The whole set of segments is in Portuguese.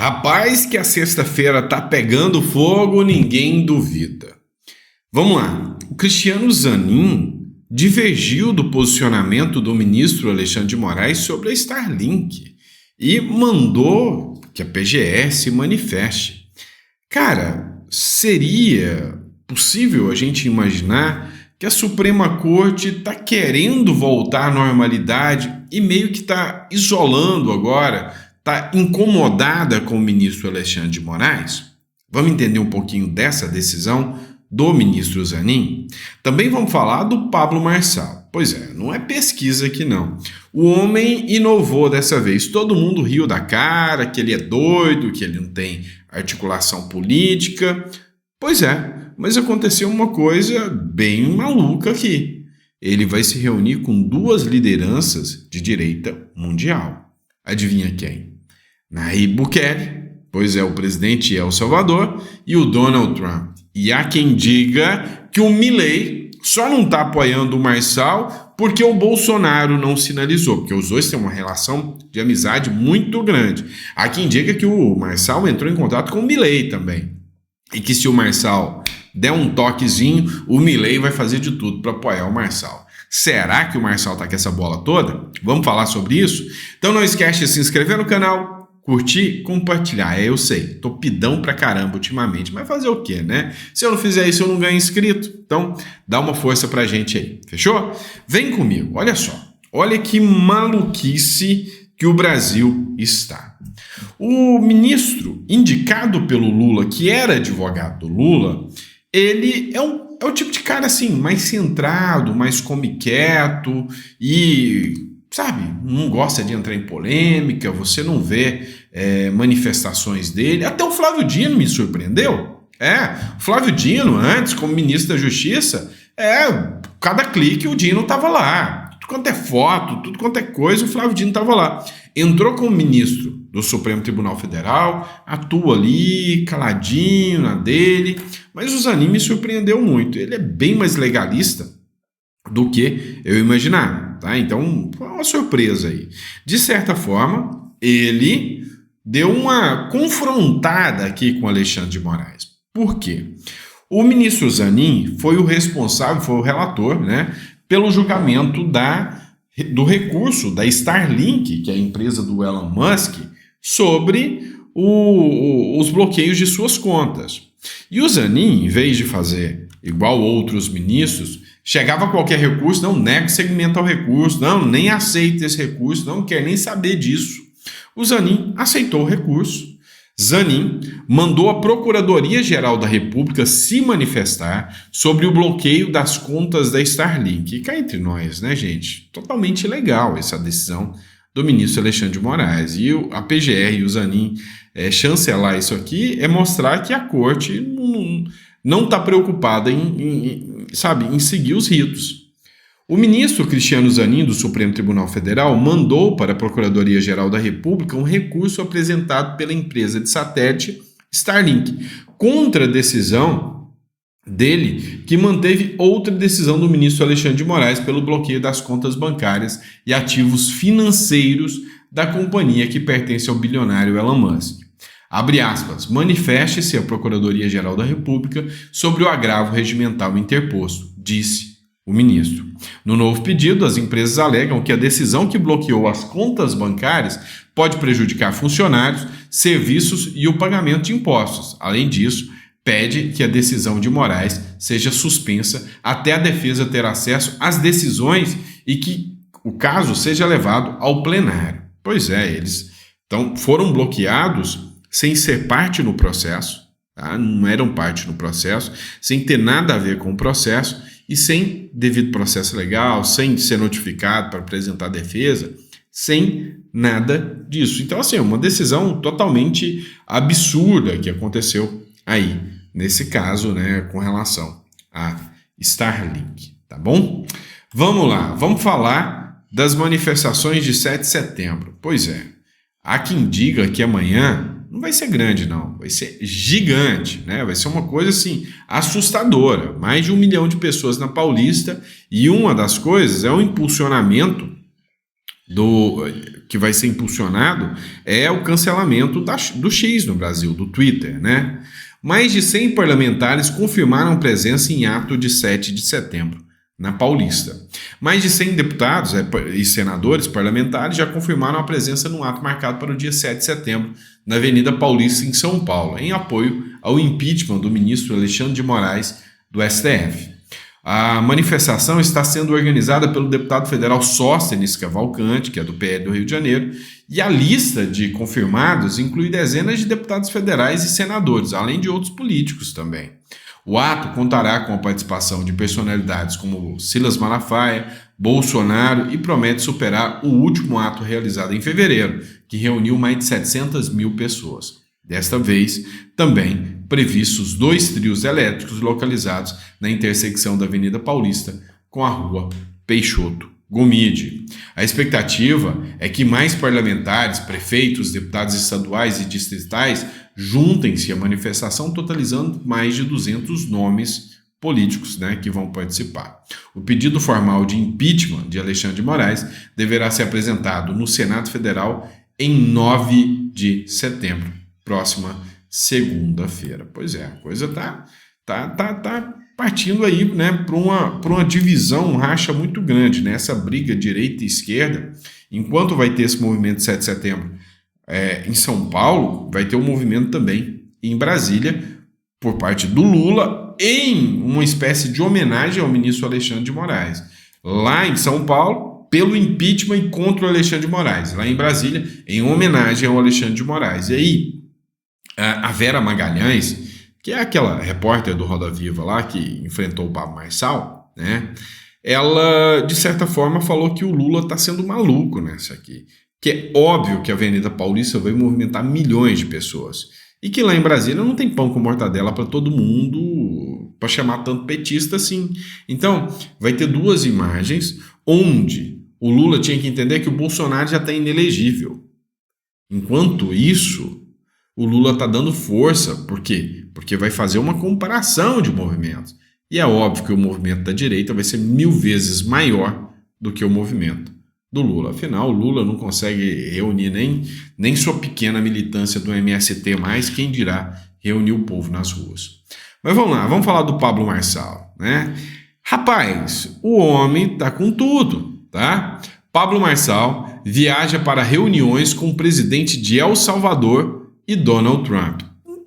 Rapaz, que a sexta-feira tá pegando fogo, ninguém duvida. Vamos lá. O Cristiano Zanin divergiu do posicionamento do ministro Alexandre de Moraes sobre a Starlink e mandou que a PGR se manifeste. Cara, seria possível a gente imaginar que a Suprema Corte está querendo voltar à normalidade e meio que está isolando agora, está incomodada com o ministro Alexandre de Moraes? Vamos entender um pouquinho dessa decisão do ministro Zanin? Também vamos falar do Pablo Marçal. Pois é, não é pesquisa aqui não. O homem inovou dessa vez. Todo mundo riu da cara, que ele é doido, que ele não tem articulação política. Pois é, mas aconteceu uma coisa bem maluca aqui. Ele vai se reunir com duas lideranças de direita mundial. Adivinha quem? Nayib Bukele, pois é, o presidente El Salvador, e o Donald Trump. E há quem diga que o Milei só não está apoiando o Marçal porque o Bolsonaro não sinalizou, porque os dois têm uma relação de amizade muito grande. Há quem diga que o Marçal entrou em contato com o Milei também. E que se o Marçal der um toquezinho, o Milei vai fazer de tudo para apoiar o Marçal. Será que o Marçal tá com essa bola toda? Vamos falar sobre isso? Então não esquece de se inscrever no canal, curtir, compartilhar. Eu sei, tô pidão pra caramba ultimamente, mas fazer o quê, né? Se eu não fizer isso, eu não ganho inscrito. Então dá uma força pra gente aí, fechou? Vem comigo, olha só. Olha que maluquice que o Brasil está. O ministro indicado pelo Lula, que era advogado do Lula, ele é o tipo de cara assim, mais centrado, mais come quieto e, sabe, não gosta de entrar em polêmica, você não vê manifestações dele. Até o Flávio Dino me surpreendeu. O Flávio Dino, antes, como ministro da Justiça, cada clique o Dino estava lá. Tudo quanto é foto, tudo quanto é coisa, o Flávio Dino estava lá. Entrou como ministro do Supremo Tribunal Federal, atua ali, caladinho na dele, mas o Zanin me surpreendeu muito. Ele é bem mais legalista do que eu imaginava, tá? Então, foi uma surpresa aí. De certa forma, ele deu uma confrontada aqui com Alexandre de Moraes. Por quê? O ministro Zanin foi o responsável, foi o relator, né, pelo julgamento do recurso da Starlink, que é a empresa do Elon Musk, sobre os bloqueios de suas contas. E o Zanin, em vez de fazer igual outros ministros, chegava a qualquer recurso, não nega segmento ao recurso, não, nem aceita esse recurso, não quer nem saber disso. O Zanin aceitou o recurso. Zanin mandou a Procuradoria-Geral da República se manifestar sobre o bloqueio das contas da Starlink. E cá entre nós, né, gente? Totalmente legal essa decisão do ministro Alexandre de Moraes. E a PGR e o Zanin chancelar isso aqui é mostrar que a corte não está preocupada em seguir os ritos. O ministro Cristiano Zanin, do Supremo Tribunal Federal, mandou para a Procuradoria-Geral da República um recurso apresentado pela empresa de satélite Starlink contra a decisão dele, que manteve outra decisão do ministro Alexandre de Moraes pelo bloqueio das contas bancárias e ativos financeiros da companhia que pertence ao bilionário Elon Musk. Abre aspas, manifeste-se a Procuradoria-Geral da República sobre o agravo regimental interposto, disse o ministro. No novo pedido, as empresas alegam que a decisão que bloqueou as contas bancárias pode prejudicar funcionários, serviços e o pagamento de impostos. Além disso, pede que a decisão de Moraes seja suspensa até a defesa ter acesso às decisões e que o caso seja levado ao plenário. Pois é, eles foram bloqueados sem ser parte no processo, tá? Não eram parte no processo, sem ter nada a ver com o processo e sem devido processo legal, sem ser notificado para apresentar defesa, sem nada disso. Então, assim, é uma decisão totalmente absurda que aconteceu aí, nesse caso, né, com relação a Starlink, tá bom? Vamos lá, vamos falar das manifestações de 7 de setembro. Pois é, há quem diga que amanhã não vai ser grande, não, vai ser gigante, né? Vai ser uma coisa assim, assustadora. Mais de 1 milhão de pessoas na Paulista, e uma das coisas é o impulsionamento que vai ser impulsionado é o cancelamento do X no Brasil, do Twitter, né? Mais de 100 parlamentares confirmaram presença em ato de 7 de setembro, na Paulista. Mais de 100 deputados e senadores parlamentares já confirmaram a presença no ato marcado para o dia 7 de setembro, na Avenida Paulista, em São Paulo, em apoio ao impeachment do ministro Alexandre de Moraes, do STF. A manifestação está sendo organizada pelo deputado federal Sóstenes Cavalcante, que é do PL do Rio de Janeiro, e a lista de confirmados inclui dezenas de deputados federais e senadores, além de outros políticos também. O ato contará com a participação de personalidades como Silas Malafaia, Bolsonaro e promete superar o último ato realizado em fevereiro, que reuniu mais de 700 mil pessoas. Desta vez, também previstos 2 trios elétricos localizados na intersecção da Avenida Paulista com a Rua Peixoto Gomide. A expectativa é que mais parlamentares, prefeitos, deputados estaduais e distritais juntem-se à manifestação, totalizando mais de 200 nomes políticos, né, que vão participar. O pedido formal de impeachment de Alexandre de Moraes deverá ser apresentado no Senado Federal em 9 de setembro, próxima segunda-feira. Pois é, a coisa tá partindo aí, né, para uma divisão, um racha muito grande, né? Essa briga direita e esquerda, enquanto vai ter esse movimento de 7 de setembro em São Paulo, vai ter um movimento também em Brasília, por parte do Lula, em uma espécie de homenagem ao ministro Alexandre de Moraes. Lá em São Paulo, pelo impeachment e contra o Alexandre de Moraes. Lá em Brasília, em homenagem ao Alexandre de Moraes. E aí, a Vera Magalhães, que é aquela repórter do Roda Viva lá, que enfrentou o Pablo Marçal, né? Ela, de certa forma, falou que o Lula está sendo maluco nessa aqui. Que é óbvio que a Avenida Paulista vai movimentar milhões de pessoas. E que lá em Brasília não tem pão com mortadela para todo mundo, para chamar tanto petista assim. Então, vai ter 2 imagens onde o Lula tinha que entender que o Bolsonaro já está inelegível. Enquanto isso, o Lula está dando força. Por quê? Porque vai fazer uma comparação de movimentos. E é óbvio que o movimento da direita vai ser 1000 vezes maior do que o movimento do Lula. Afinal, o Lula não consegue reunir nem sua pequena militância do MST mais, quem dirá reunir o povo nas ruas. Mas vamos lá, vamos falar do Pablo Marçal, né? Rapaz, o homem tá com tudo, tá? Pablo Marçal viaja para reuniões com o presidente de El Salvador e Donald Trump.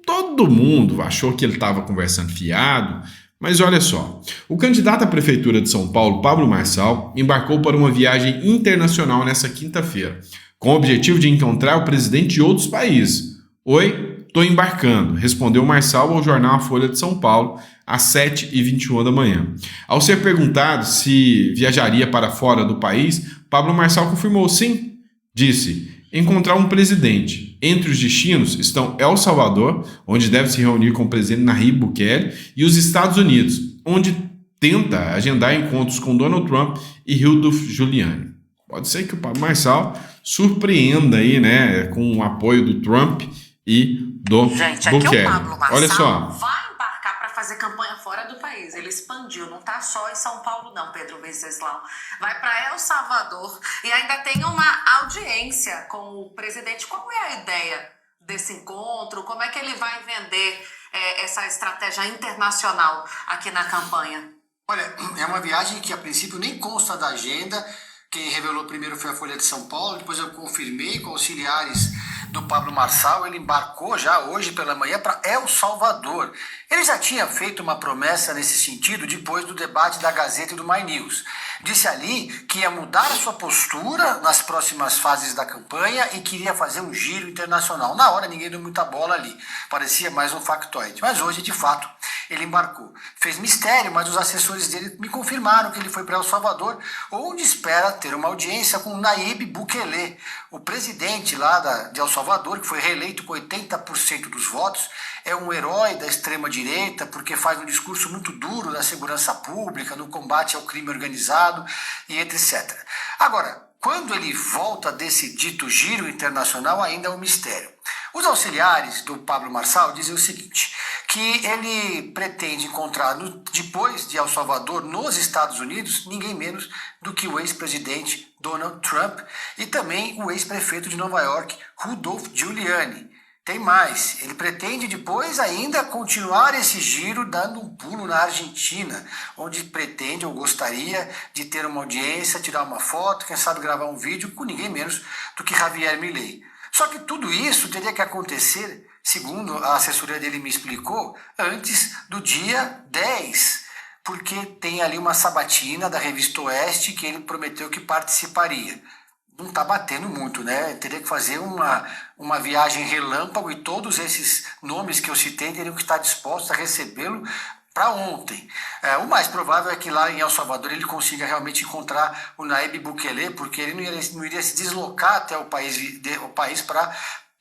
Todo mundo achou que ele estava conversando fiado, mas olha só, o candidato à prefeitura de São Paulo, Pablo Marçal, embarcou para uma viagem internacional nessa quinta-feira, com o objetivo de encontrar o presidente de outros países. Oi, tô embarcando, respondeu Marçal ao jornal A Folha de São Paulo, às 7h21 da manhã. Ao ser perguntado se viajaria para fora do país, Pablo Marçal confirmou sim, disse: encontrar um presidente. Entre os destinos estão El Salvador, onde deve se reunir com o presidente Nayib Bukele, e os Estados Unidos, onde tenta agendar encontros com Donald Trump e Rudolph Giuliani. Pode ser que o Pablo Marçal surpreenda aí, né, com o apoio do Trump e do Bukele. O Pablo Marçal olha só. Vai embarcar para fazer campanha fora do país. Ele expandiu, não está só em São Paulo não, Pedro Venceslau. Vai para El Salvador e ainda tem uma audiência com o presidente. Qual é a ideia desse encontro? Como é que ele vai vender essa estratégia internacional aqui na campanha? Olha, é uma viagem que a princípio nem consta da agenda. Quem revelou primeiro foi a Folha de São Paulo, depois eu confirmei com auxiliares do Pablo Marçal. Ele embarcou já hoje pela manhã para El Salvador. Ele já tinha feito uma promessa nesse sentido depois do debate da Gazeta e do My News. Disse ali que ia mudar a sua postura nas próximas fases da campanha e queria fazer um giro internacional. Na hora ninguém deu muita bola ali, parecia mais um factoide. Mas hoje, de fato, ele embarcou. Fez mistério, mas os assessores dele me confirmaram que ele foi para El Salvador, onde espera ter uma audiência com Nayib Bukele, o presidente lá de El Salvador, que foi reeleito com 80% dos votos. É um herói da extrema-direita porque faz um discurso muito duro da segurança pública, no combate ao crime organizado e etc. Agora, quando ele volta desse dito giro internacional, ainda é um mistério. Os auxiliares do Pablo Marçal dizem o seguinte, que ele pretende encontrar, depois de El Salvador, nos Estados Unidos, ninguém menos do que o ex-presidente Donald Trump e também o ex-prefeito de Nova York, Rudolph Giuliani. Tem mais, ele pretende depois ainda continuar esse giro dando um pulo na Argentina, onde pretende ou gostaria de ter uma audiência, tirar uma foto, quem sabe gravar um vídeo com ninguém menos do que Javier Milei. Só que tudo isso teria que acontecer, segundo a assessoria dele me explicou, antes do dia 10, porque tem ali uma sabatina da Revista Oeste que ele prometeu que participaria. Não está batendo muito, né? Teria que fazer uma viagem relâmpago e todos esses nomes que eu citei teriam que estar dispostos a recebê-lo para ontem. O mais provável é que lá em El Salvador ele consiga realmente encontrar o Nayib Bukele, porque ele não iria se deslocar até o país para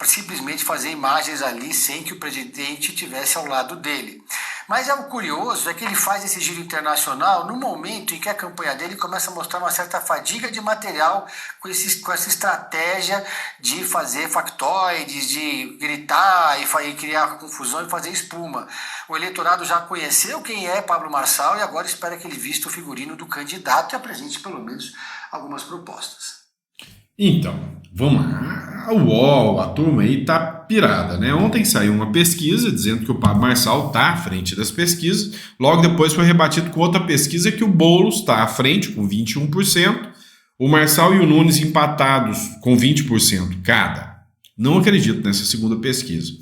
simplesmente fazer imagens ali sem que o presidente estivesse ao lado dele. Mas o curioso é que ele faz esse giro internacional no momento em que a campanha dele começa a mostrar uma certa fadiga de material com essa estratégia de fazer factoides, de gritar e criar confusão e fazer espuma. O eleitorado já conheceu quem é Pablo Marçal e agora espera que ele vista o figurino do candidato e apresente pelo menos algumas propostas. Então, vamos lá. A UOL, a turma aí tá pirada, né? Ontem saiu uma pesquisa dizendo que o Pablo Marçal tá à frente das pesquisas. Logo depois foi rebatido com outra pesquisa que o Boulos está à frente com 21%. O Marçal e o Nunes empatados com 20% cada. Não acredito nessa segunda pesquisa.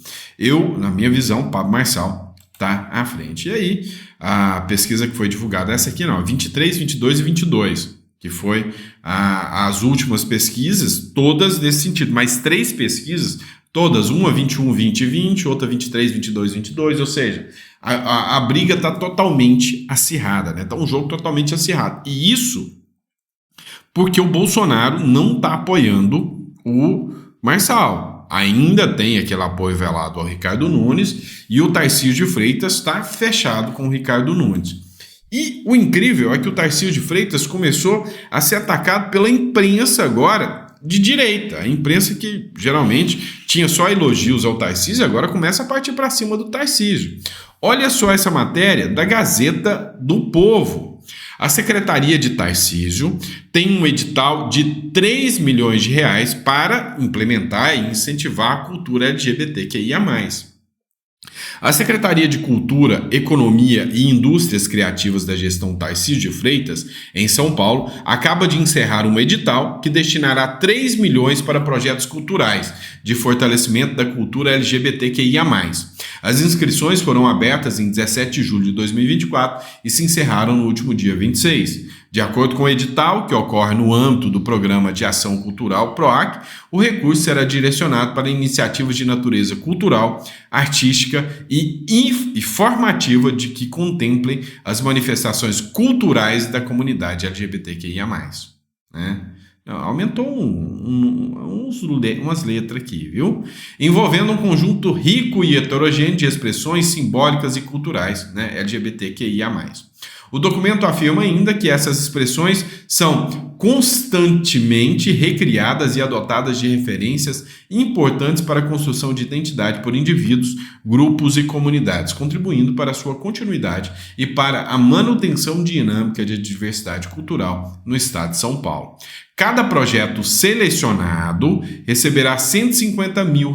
Na minha visão, o Pablo Marçal tá à frente. E aí, a pesquisa que foi divulgada, essa aqui não, 23, 22 e 22. Que foi as últimas pesquisas, todas nesse sentido, mais 3 pesquisas, todas, uma 21, 20 e 20, outra 23, 22, 22, ou seja, a briga está totalmente acirrada, né? Está um jogo totalmente acirrado. E isso porque o Bolsonaro não está apoiando o Marçal. Ainda tem aquele apoio velado ao Ricardo Nunes e o Tarcísio de Freitas está fechado com o Ricardo Nunes. E o incrível é que o Tarcísio de Freitas começou a ser atacado pela imprensa agora de direita. A imprensa que geralmente tinha só elogios ao Tarcísio agora começa a partir para cima do Tarcísio. Olha só essa matéria da Gazeta do Povo. A Secretaria de Tarcísio tem um edital de 3 milhões de reais para implementar e incentivar a cultura LGBTQIA+. A Secretaria de Cultura, Economia e Indústrias Criativas da gestão Tarcísio de Freitas, em São Paulo, acaba de encerrar um edital que destinará 3 milhões para projetos culturais de fortalecimento da cultura LGBTQIA+. As inscrições foram abertas em 17 de julho de 2024 e se encerraram no último dia 26. De acordo com o edital, que ocorre no âmbito do Programa de Ação Cultural PROAC, o recurso será direcionado para iniciativas de natureza cultural, artística e formativa de que contemplem as manifestações culturais da comunidade LGBTQIA+. Né? Aumentou umas letras aqui, viu? Envolvendo um conjunto rico e heterogêneo de expressões simbólicas e culturais, né? LGBTQIA+. O documento afirma ainda que essas expressões são constantemente recriadas e adotadas de referências importantes para a construção de identidade por indivíduos, grupos e comunidades, contribuindo para a sua continuidade e para a manutenção dinâmica de diversidade cultural no estado de São Paulo. Cada projeto selecionado receberá R$150 mil,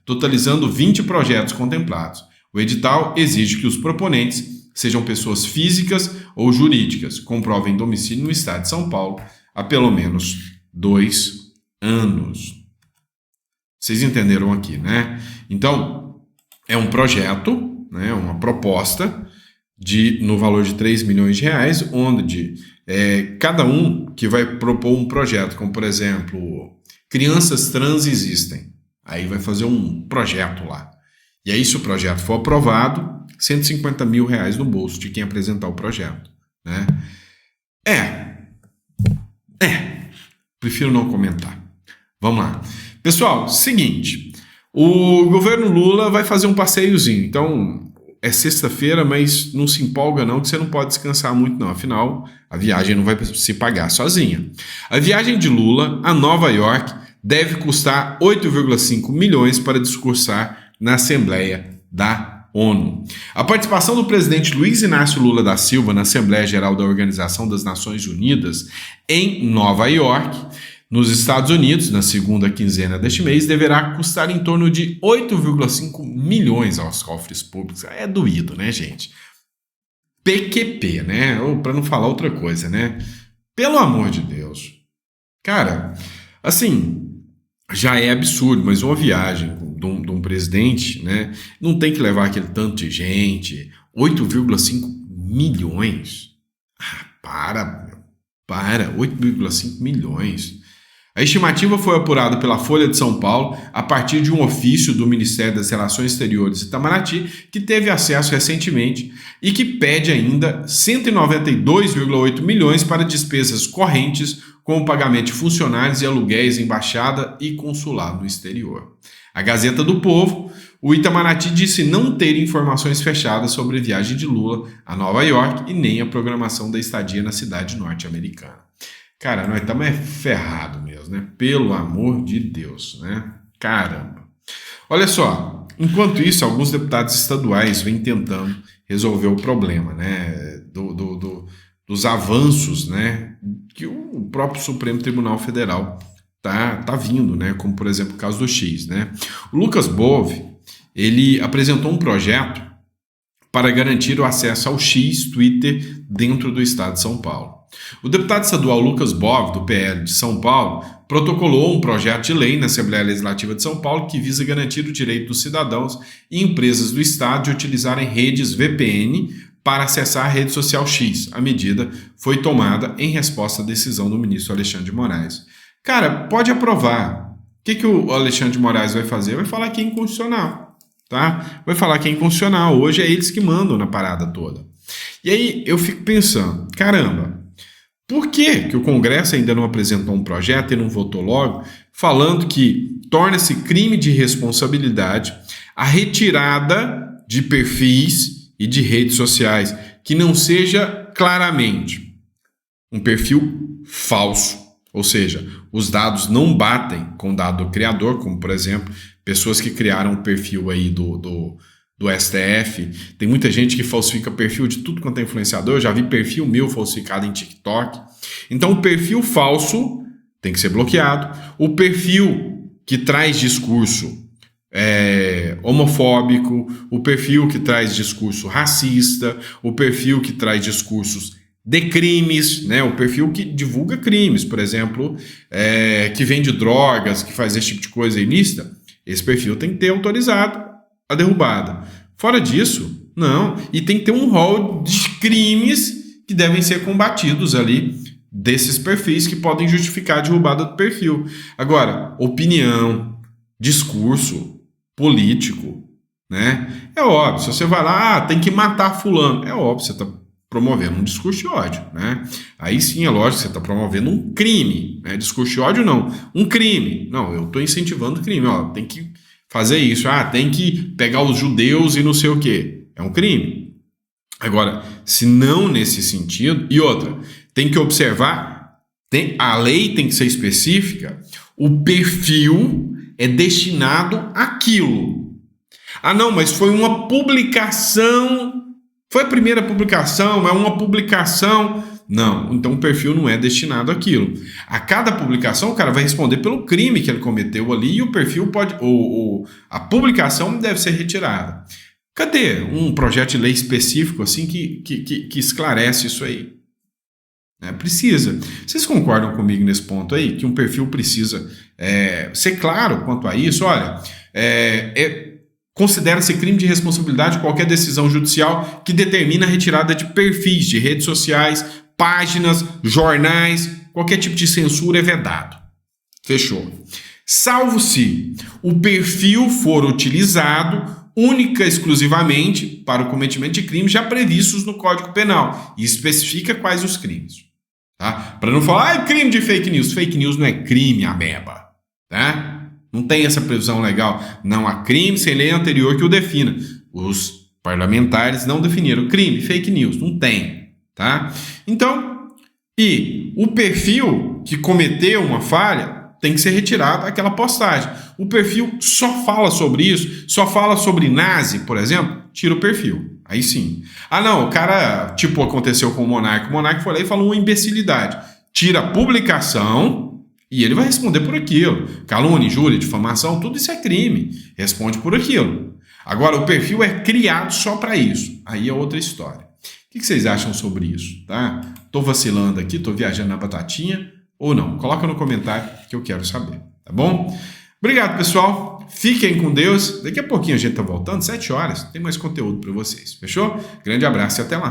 totalizando 20 projetos contemplados. O edital exige que os proponentes sejam pessoas físicas ou jurídicas, comprovem domicílio no estado de São Paulo há pelo menos 2 anos. Vocês entenderam aqui, né? Então, é um projeto, né, uma proposta no valor de 3 milhões de reais, onde cada um que vai propor um projeto, como por exemplo, crianças trans existem, aí vai fazer um projeto lá. E aí, se o projeto for aprovado, R$150 mil no bolso de quem apresentar o projeto. Né? Prefiro não comentar. Vamos lá. Pessoal, seguinte, o governo Lula vai fazer um passeiozinho, então é sexta-feira, mas não se empolga não, que você não pode descansar muito não, afinal a viagem não vai se pagar sozinha. A viagem de Lula a Nova York deve custar 8,5 milhões para discursar na Assembleia da ONU. A participação do presidente Luiz Inácio Lula da Silva na Assembleia Geral da Organização das Nações Unidas em Nova York, nos Estados Unidos, na segunda quinzena deste mês, deverá custar em torno de 8,5 milhões aos cofres públicos. É doído, né, gente? PQP, né? Ou para não falar outra coisa, né? Pelo amor de Deus. Cara, assim, já é absurdo, mas uma viagem de um presidente, né? Não tem que levar aquele tanto de gente. 8,5 milhões? Para, 8,5 milhões. A estimativa foi apurada pela Folha de São Paulo a partir de um ofício do Ministério das Relações Exteriores Itamaraty, que teve acesso recentemente e que pede ainda 192,8 milhões para despesas correntes, como pagamento de funcionários e aluguéis em embaixada e consulado no exterior. A Gazeta do Povo, o Itamaraty disse não ter informações fechadas sobre a viagem de Lula a Nova York e nem a programação da estadia na cidade norte-americana. Cara, nós estamos ferrados mesmo, né? Pelo amor de Deus, né? Caramba. Olha só, enquanto isso, alguns deputados estaduais vêm tentando resolver o problema, né? Dos avanços, né? Que o próprio Supremo Tribunal Federal tá vindo, né? Como, por exemplo, o caso do X, né? O Lucas Bove, ele apresentou um projeto para garantir o acesso ao X Twitter dentro do estado de São Paulo. O deputado estadual Lucas Bove, do PL de São Paulo, protocolou um projeto de lei na Assembleia Legislativa de São Paulo que visa garantir o direito dos cidadãos e empresas do estado de utilizarem redes VPN para acessar a rede social X. A medida foi tomada em resposta à decisão do ministro Alexandre de Moraes. Cara, pode aprovar. O que o Alexandre de Moraes vai fazer? Vai falar que é inconstitucional, tá? Vai falar que é inconstitucional. Hoje é eles que mandam na parada toda. E aí eu fico pensando, caramba, por que o Congresso ainda não apresentou um projeto e não votou logo, falando que torna-se crime de responsabilidade a retirada de perfis e de redes sociais que não seja claramente um perfil falso, ou seja, os dados não batem com o dado do criador, como por exemplo, pessoas que criaram um perfil aí do STF, tem muita gente que falsifica perfil de tudo quanto é influenciador, eu já vi perfil meu falsificado em TikTok. Então o perfil falso tem que ser bloqueado, o perfil que traz discurso homofóbico, o perfil que traz discurso racista, o perfil que traz discursos de crimes, né? O perfil que divulga crimes, por exemplo, que vende drogas, que faz esse tipo de coisa ilícita, esse perfil tem que ter autorizado a derrubada. Fora disso, não. E tem que ter um rol de crimes que devem ser combatidos ali desses perfis que podem justificar a derrubada do perfil. Agora, opinião, discurso político, né? É óbvio, se você vai lá, tem que matar fulano, é óbvio, você está promovendo um discurso de ódio, né? Aí sim, é lógico, você está promovendo um crime, né? Discurso de ódio não, um crime. Não, eu estou incentivando o crime, ó, tem que fazer isso, tem que pegar os judeus e não sei o quê. É um crime. Agora, se não nesse sentido, e outra, tem que observar, a lei tem que ser específica, o perfil é destinado àquilo. Não, mas foi uma publicação, foi a primeira publicação, é uma publicação. Não, então o perfil não é destinado àquilo. A cada publicação o cara vai responder pelo crime que ele cometeu ali e o perfil pode, a publicação deve ser retirada. Cadê um projeto de lei específico assim que esclarece isso aí? Precisa. Vocês concordam comigo nesse ponto aí? Que um perfil precisa ser claro quanto a isso? Olha, considera-se crime de responsabilidade qualquer decisão judicial que determina a retirada de perfis de redes sociais, páginas, jornais, qualquer tipo de censura é vedado. Fechou. Salvo se o perfil for utilizado única e exclusivamente para o cometimento de crimes já previstos no Código Penal e especifica quais os crimes. Tá? Para não falar, crime de fake news. Fake news não é crime, ameba. Tá? Não tem essa previsão legal. Não há crime sem lei anterior que o defina. Os parlamentares não definiram crime, fake news. Não tem. Tá? Então, e o perfil que cometeu uma falha tem que ser retirada aquela postagem. O perfil só fala sobre isso, só fala sobre nazi, por exemplo, tira o perfil. Aí sim. Ah, não, o cara, tipo aconteceu com o Monark foi lá e falou uma imbecilidade. Tira a publicação e ele vai responder por aquilo. Calúnia, injúria, difamação, tudo isso é crime. Responde por aquilo. Agora, o perfil é criado só para isso. Aí é outra história. O que vocês acham sobre isso? Tá? Tô vacilando aqui, tô viajando na batatinha ou não? Coloca no comentário que eu quero saber, tá bom? Obrigado, pessoal. Fiquem com Deus. Daqui a pouquinho a gente tá voltando, 7 horas. Tem mais conteúdo para vocês. Fechou? Grande abraço e até lá.